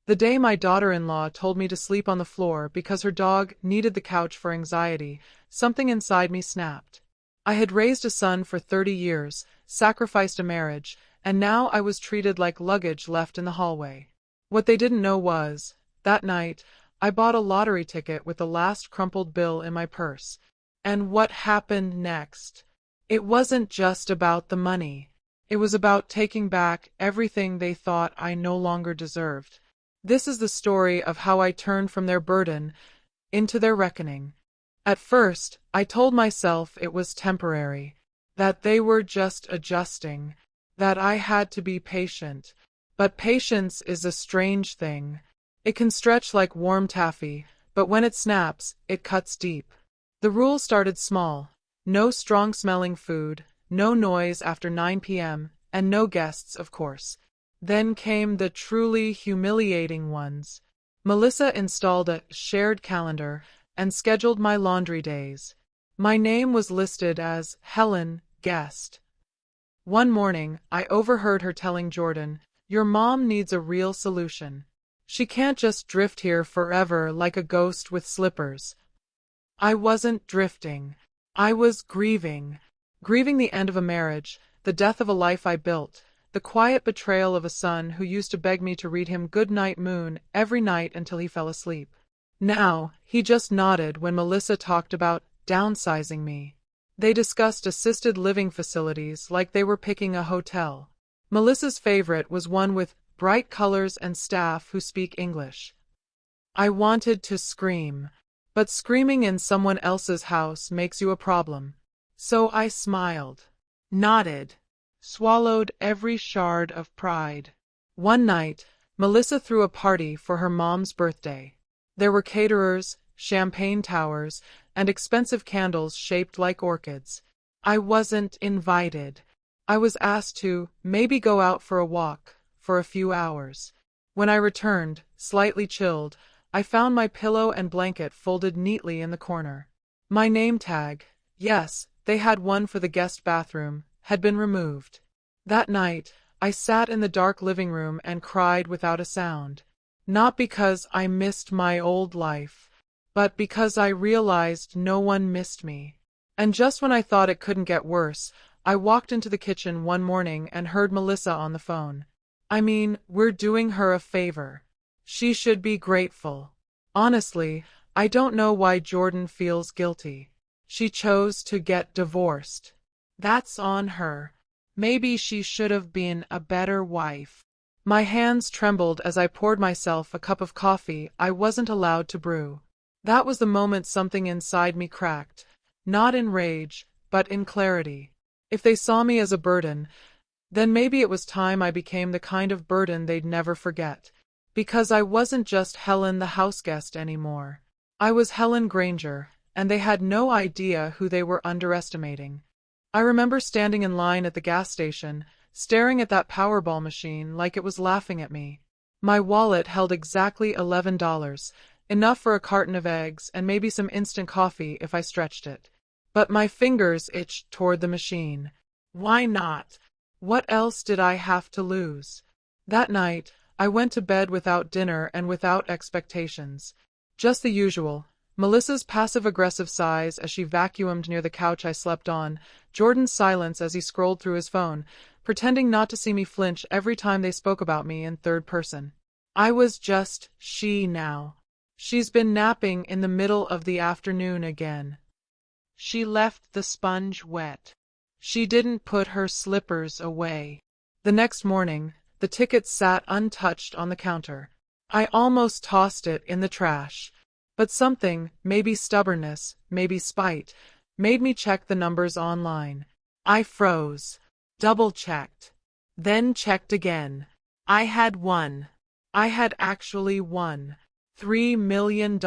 The day my daughter-in-law told me to sleep on the floor because her dog needed the couch for anxiety, something inside me snapped. I had raised a son for 30 years, sacrificed a marriage, and now I was treated like luggage left in the hallway. What they didn't know was, that night, I bought a lottery ticket with the last crumpled bill in my purse. And what happened next? It wasn't just about the money. It was about taking back everything they thought I no longer deserved. This is the story of how I turned from their burden into their reckoning. At first, I told myself it was temporary, that they were just adjusting, that I had to be patient. But patience is a strange thing. It can stretch like warm taffy, but when it snaps, it cuts deep. The rule started small. No strong-smelling food, no noise after 9 p.m., and no guests, of course. Then came the truly humiliating ones. Melissa installed a shared calendar and scheduled my laundry days. My name was listed as Helen, guest. One morning, I overheard her telling Jordan, "Your mom needs a real solution. She can't just drift here forever like a ghost with slippers." I wasn't drifting. I was grieving. Grieving the end of a marriage, the death of a life I built, the quiet betrayal of a son who used to beg me to read him Good Night Moon every night until he fell asleep. Now, he just nodded when Melissa talked about downsizing me. They discussed assisted living facilities like they were picking a hotel. Melissa's favorite was one with bright colors and staff who speak English. I wanted to scream, but screaming in someone else's house makes you a problem. So I smiled, nodded, swallowed every shard of pride. One night, Melissa threw a party for her mom's birthday. There were caterers, champagne towers, and expensive candles shaped like orchids. I wasn't invited. I was asked to maybe go out for a walk for a few hours. When I returned, slightly chilled, I found my pillow and blanket folded neatly in the corner. My name tag, yes, they had one for the guest bathroom, had been removed. That night, I sat in the dark living room and cried without a sound. Not because I missed my old life, but because I realized no one missed me. And just when I thought it couldn't get worse, I walked into the kitchen one morning and heard Melissa on the phone. I mean, we're doing her a favor. She should be grateful. Honestly, I don't know why Jordan feels guilty. She chose to get divorced. That's on her. Maybe she should have been a better wife. My hands trembled as I poured myself a cup of coffee I wasn't allowed to brew. That was the moment something inside me cracked. Not in rage, but in clarity. If they saw me as a burden, then maybe it was time I became the kind of burden they'd never forget. Because I wasn't just Helen the houseguest anymore. I was Helen Granger, and they had no idea who they were underestimating. I remember standing in line at the gas station, staring at that Powerball machine like it was laughing at me. My wallet held exactly $11, enough for a carton of eggs and maybe some instant coffee if I stretched it. But my fingers itched toward the machine. Why not? What else did I have to lose? That night, I went to bed without dinner and without expectations. Just the usual. Melissa's passive-aggressive sighs as she vacuumed near the couch I slept on, Jordan's silence as he scrolled through his phone, pretending not to see me flinch every time they spoke about me in third person. I was just she now. She's been napping in the middle of the afternoon again. She left the sponge wet. She didn't put her slippers away. The next morning, the ticket sat untouched on the counter. I almost tossed it in the trash. But something, maybe stubbornness, maybe spite, made me check the numbers online. I froze. Double-checked. Then checked again. I had won. I had actually won. $3 million.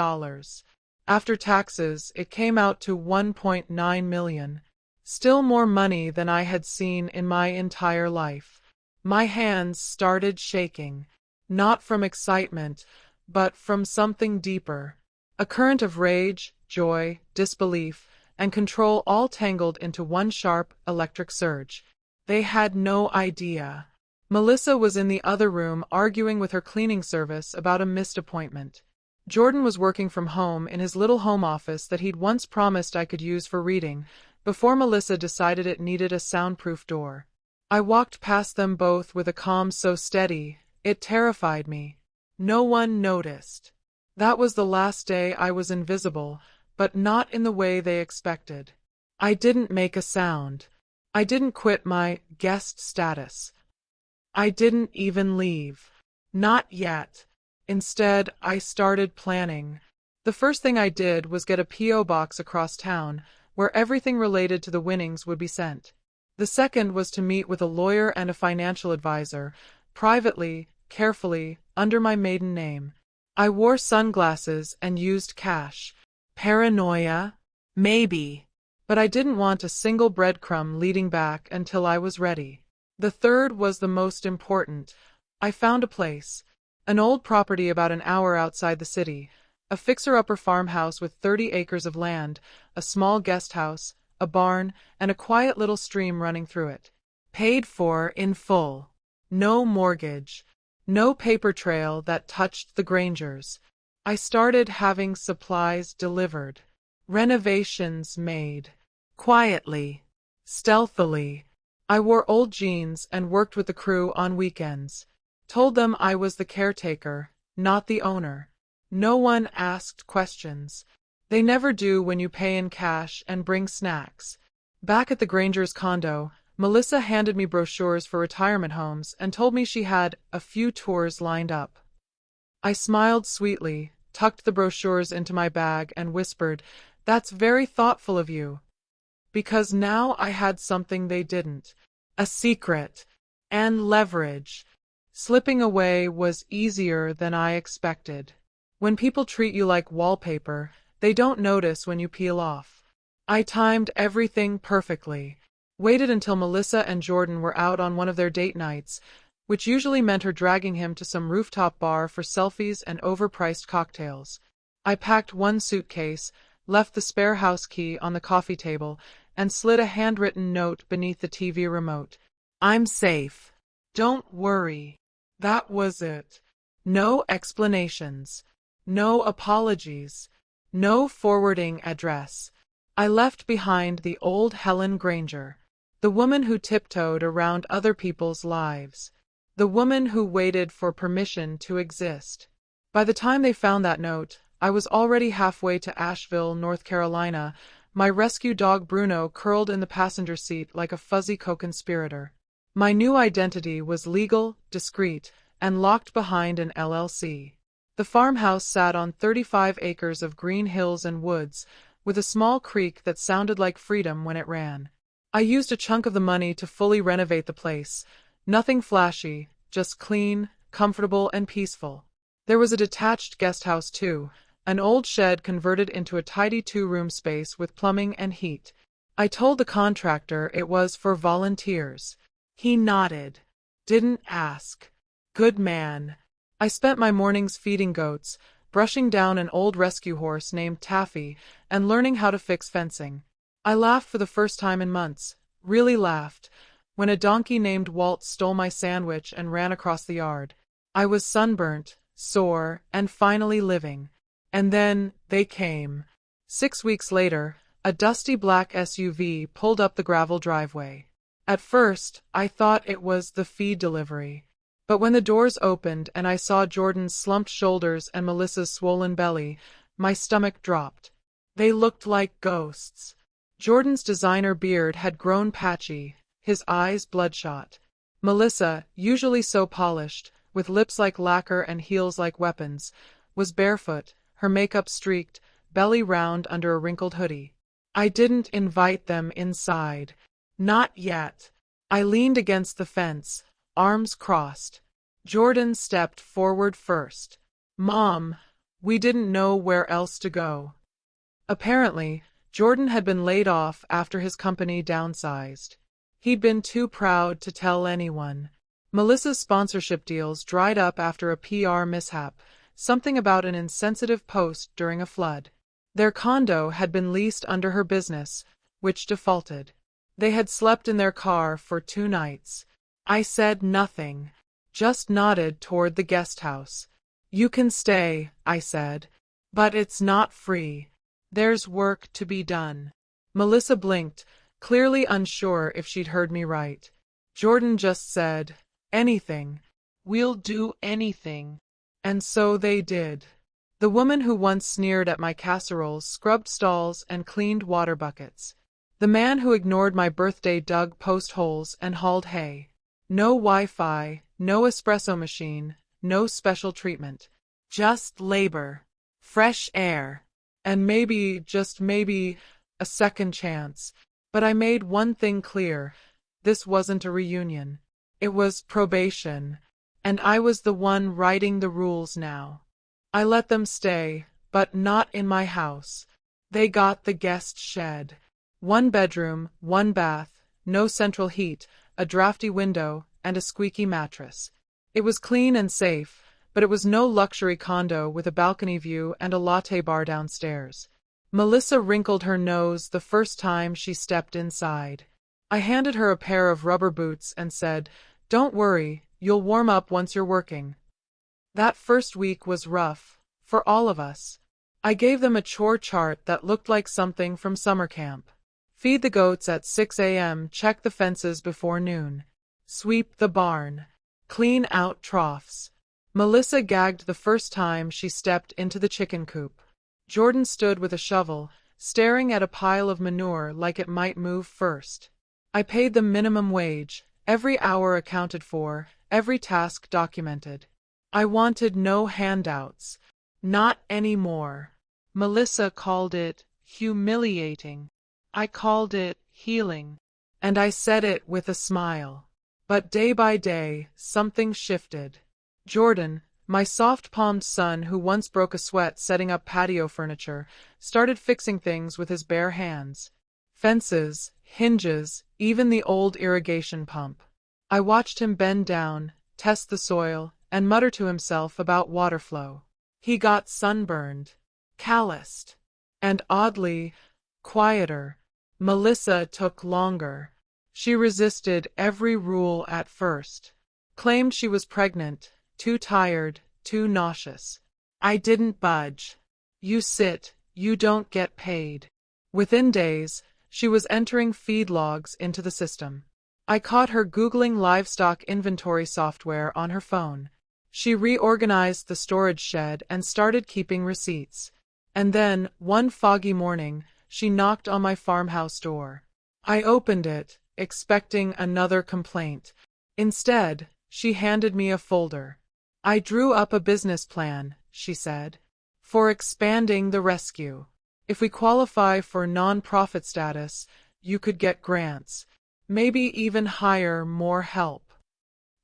After taxes, it came out to $1.9 million. Still more money than I had seen in my entire life. My hands started shaking. Not from excitement, but from something deeper. A current of rage, joy, disbelief, and control all tangled into one sharp, electric surge. They had no idea. Melissa was in the other room arguing with her cleaning service about a missed appointment. Jordan was working from home in his little home office that he'd once promised I could use for reading, before Melissa decided it needed a soundproof door. I walked past them both with a calm so steady, it terrified me. No one noticed. That was the last day I was invisible, but not in the way they expected. I didn't make a sound. I didn't quit my guest status. I didn't even leave. Not yet. Instead, I started planning. The first thing I did was get a P.O. box across town, where everything related to the winnings would be sent. The second was to meet with a lawyer and a financial advisor, privately, carefully, under my maiden name. I wore sunglasses and used cash. Paranoia? Maybe. But I didn't want a single breadcrumb leading back until I was ready. The third was the most important. I found a place. An old property about an hour outside the city. A fixer-upper farmhouse with 30 acres of land, a small guest house, a barn, and a quiet little stream running through it. Paid for in full. No mortgage. No paper trail that touched the Grangers. I started having supplies delivered. Renovations made. Quietly. Stealthily. I wore old jeans and worked with the crew on weekends. Told them I was the caretaker, not the owner. No one asked questions. They never do when you pay in cash and bring snacks. Back at the Granger's condo, Melissa handed me brochures for retirement homes and told me she had a few tours lined up. I smiled sweetly, tucked the brochures into my bag, and whispered, "That's very thoughtful of you." Because now I had something they didn't. A secret. And leverage. Slipping away was easier than I expected. When people treat you like wallpaper, they don't notice when you peel off. I timed everything perfectly. Waited until Melissa and Jordan were out on one of their date nights, which usually meant her dragging him to some rooftop bar for selfies and overpriced cocktails. I packed one suitcase, left the spare house key on the coffee table, and slid a handwritten note beneath the TV remote. "I'm safe. Don't worry." That was it. No explanations. No apologies. No forwarding address. I left behind the old Helen Granger. The woman who tiptoed around other people's lives. The woman who waited for permission to exist. By the time they found that note, I was already halfway to Asheville, North Carolina, my rescue dog Bruno curled in the passenger seat like a fuzzy co-conspirator. My new identity was legal, discreet, and locked behind an LLC. The farmhouse sat on 35 acres of green hills and woods, with a small creek that sounded like freedom when it ran. I used a chunk of the money to fully renovate the place. Nothing flashy, just clean, comfortable, and peaceful. There was a detached guest house too, an old shed converted into a tidy 2-room space with plumbing and heat. I told the contractor it was for volunteers. He nodded. Didn't ask. Good man. I spent my mornings feeding goats, brushing down an old rescue horse named Taffy, and learning how to fix fencing. I laughed for the first time in months, really laughed, when a donkey named Walt stole my sandwich and ran across the yard. I was sunburnt, sore, and finally living. And then they came. 6 weeks later, a dusty black SUV pulled up the gravel driveway. At first, I thought it was the feed delivery. But when the doors opened and I saw Jordan's slumped shoulders and Melissa's swollen belly, my stomach dropped. They looked like ghosts. Jordan's designer beard had grown patchy, his eyes bloodshot. Melissa, usually so polished, with lips like lacquer and heels like weapons, was barefoot, her makeup streaked, belly round under a wrinkled hoodie. I didn't invite them inside. Not yet. I leaned against the fence, arms crossed. Jordan stepped forward first. "Mom, we didn't know where else to go." Apparently, Jordan had been laid off after his company downsized. He'd been too proud to tell anyone. Melissa's sponsorship deals dried up after a PR mishap, something about an insensitive post during a flood. Their condo had been leased under her business, which defaulted. They had slept in their car for 2 nights. I said nothing, just nodded toward the guest house. You can stay, I said, but it's not free. There's work to be done. Melissa blinked, clearly unsure if she'd heard me right. Jordan just said, anything. We'll do anything. And so they did. The woman who once sneered at my casseroles scrubbed stalls and cleaned water buckets. The man who ignored my birthday dug post holes and hauled hay. No Wi-Fi, no espresso machine, no special treatment. Just labor, fresh air, and maybe, just maybe, a second chance. But I made one thing clear. This wasn't a reunion. It was probation. And I was the one writing the rules now. I let them stay, but not in my house. They got the guest shed. 1 bedroom, 1 bath, no central heat, a drafty window, and a squeaky mattress. It was clean and safe, but it was no luxury condo with a balcony view and a latte bar downstairs. Melissa wrinkled her nose the first time she stepped inside. I handed her a pair of rubber boots and said, "Don't worry, you'll warm up once you're working." That first week was rough, for all of us. I gave them a chore chart that looked like something from summer camp. Feed the goats at 6 a.m., check the fences before noon. Sweep the barn. Clean out troughs. Melissa gagged the first time she stepped into the chicken coop. Jordan stood with a shovel, staring at a pile of manure like it might move first. I paid them minimum wage, every hour accounted for, every task documented. I wanted no handouts. Not anymore. Melissa called it humiliating. I called it healing. And I said it with a smile. But day by day, something shifted. Jordan, my soft-palmed son who once broke a sweat setting up patio furniture, started fixing things with his bare hands. Fences, hinges, even the old irrigation pump. I watched him bend down, test the soil, and mutter to himself about water flow. He got sunburned, calloused, and oddly, quieter. Melissa took longer. She resisted every rule at first. Claimed she was pregnant, too tired, too nauseous. I didn't budge. You sit, you don't get paid. Within days, she was entering feed logs into the system. I caught her Googling livestock inventory software on her phone. She reorganized the storage shed and started keeping receipts. And then, one foggy morning, she knocked on my farmhouse door. I opened it, expecting another complaint. Instead, she handed me a folder. "I drew up a business plan," she said, "for expanding the rescue. If we qualify for non-profit status, you could get grants, maybe even hire more help."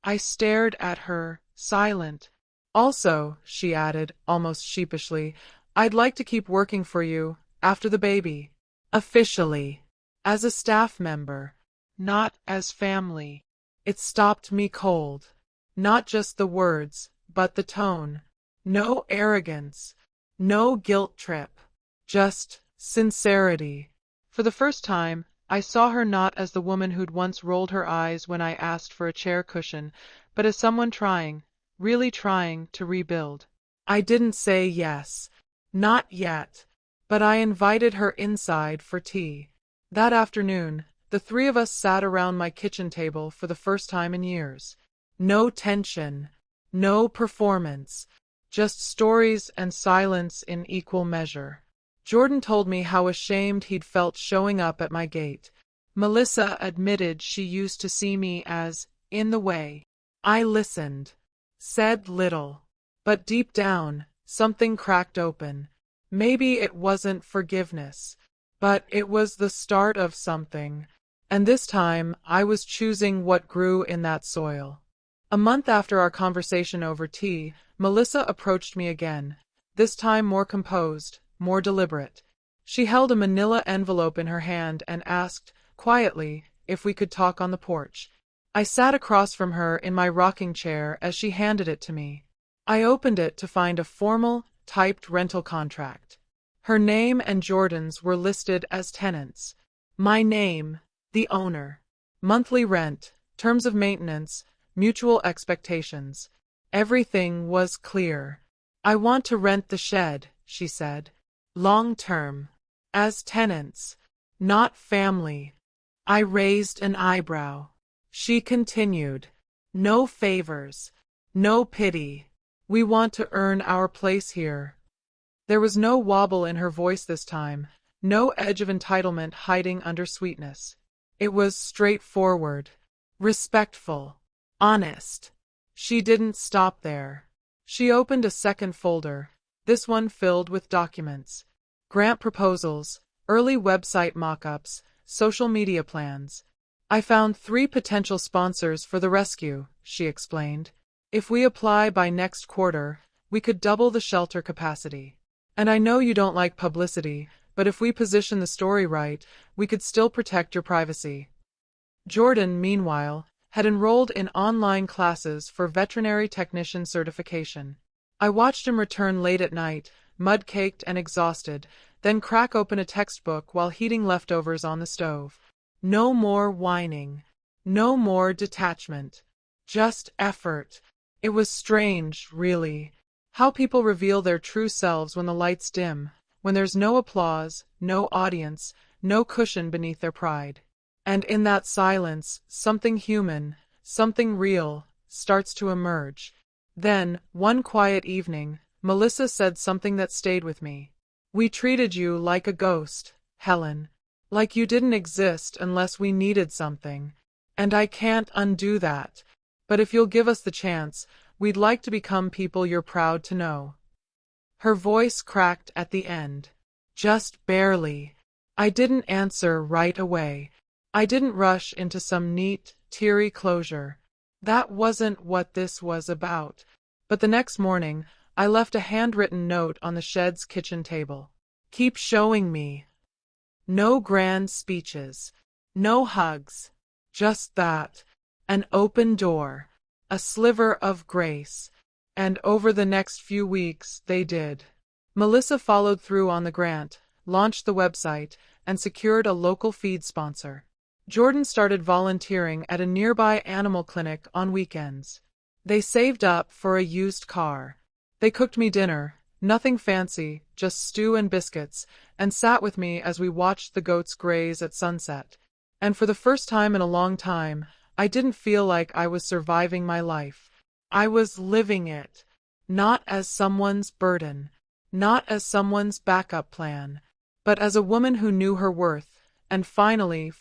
I stared at her, silent. "Also," she added, almost sheepishly, "I'd like to keep working for you, after the baby. Officially. As a staff member. Not as family." It stopped me cold. Not just the words, but the tone. No arrogance. No guilt trip. Just sincerity. For the first time, I saw her not as the woman who'd once rolled her eyes when I asked for a chair cushion, but as someone trying, really trying to rebuild. I didn't say yes. Not yet. But I invited her inside for tea. That afternoon, the three of us sat around my kitchen table for the first time in years. No tension. No performance. Just stories and silence in equal measure. Jordan told me how ashamed he'd felt showing up at my gate. Melissa admitted she used to see me as in the way. I listened. Said little. But deep down, something cracked open. Maybe it wasn't forgiveness, but it was the start of something. And this time, I was choosing what grew in that soil. A month after our conversation over tea, Melissa approached me again, this time more composed, more deliberate. She held a manila envelope in her hand and asked, quietly, if we could talk on the porch. I sat across from her in my rocking chair as she handed it to me. I opened it to find a formal, typed rental contract. Her name and Jordan's were listed as tenants. My name, the owner. Monthly rent, terms of maintenance, mutual expectations. Everything was clear. I want to rent the shed, she said. Long term. As tenants. Not family. I raised an eyebrow. She continued. No favors. No pity. We want to earn our place here. There was no wobble in her voice this time, no edge of entitlement hiding under sweetness. It was straightforward, respectful, honest. She didn't stop there. She opened a second folder, this one filled with documents. Grant proposals, early website mock-ups, social media plans. I found 3 potential sponsors for the rescue, she explained. If we apply by next quarter, we could double the shelter capacity. And I know you don't like publicity, but if we position the story right, we could still protect your privacy. Jordan, meanwhile, had enrolled in online classes for veterinary technician certification. I watched him return late at night, mud-caked and exhausted, then crack open a textbook while heating leftovers on the stove. No more whining. No more detachment. Just effort. It was strange, really. How people reveal their true selves when the lights dim, when there's no applause, no audience, no cushion beneath their pride. And in that silence, something human, something real, starts to emerge. Then, one quiet evening, Melissa said something that stayed with me. We treated you like a ghost, Helen. Like you didn't exist unless we needed something. And I can't undo that. But if you'll give us the chance, we'd like to become people you're proud to know. Her voice cracked at the end. Just barely. I didn't answer right away. I didn't rush into some neat, teary closure. That wasn't what this was about. But the next morning, I left a handwritten note on the shed's kitchen table. Keep showing me. No grand speeches. No hugs. Just that. An open door. A sliver of grace. And over the next few weeks, they did. Melissa followed through on the grant, launched the website, and secured a local feed sponsor. Jordan started volunteering at a nearby animal clinic on weekends. They saved up for a used car. They cooked me dinner, nothing fancy, just stew and biscuits, and sat with me as we watched the goats graze at sunset. And for the first time in a long time, I didn't feel like I was surviving my life. I was living it. Not as someone's burden. Not as someone's backup plan. But as a woman who knew her worth, and finally,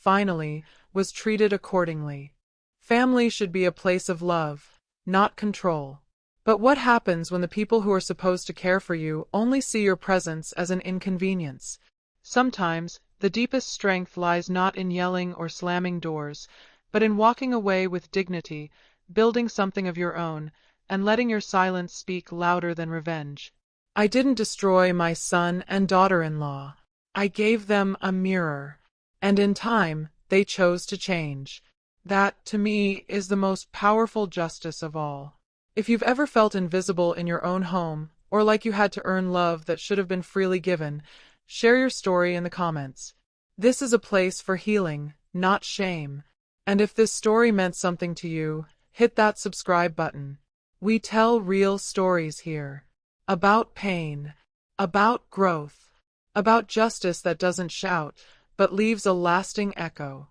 was treated accordingly. Family should be a place of love, not control. But what happens when the people who are supposed to care for you only see your presence as an inconvenience? Sometimes, the deepest strength lies not in yelling or slamming doors, but in walking away with dignity, building something of your own, and letting your silence speak louder than revenge. I didn't destroy my son and daughter-in-law. I gave them a mirror. And in time, they chose to change. That, to me, is the most powerful justice of all. If you've ever felt invisible in your own home, or like you had to earn love that should have been freely given, share your story in the comments. This is a place for healing, not shame. And if this story meant something to you, hit that subscribe button. We tell real stories here. About pain. About growth. About justice that doesn't shout, but leaves a lasting echo.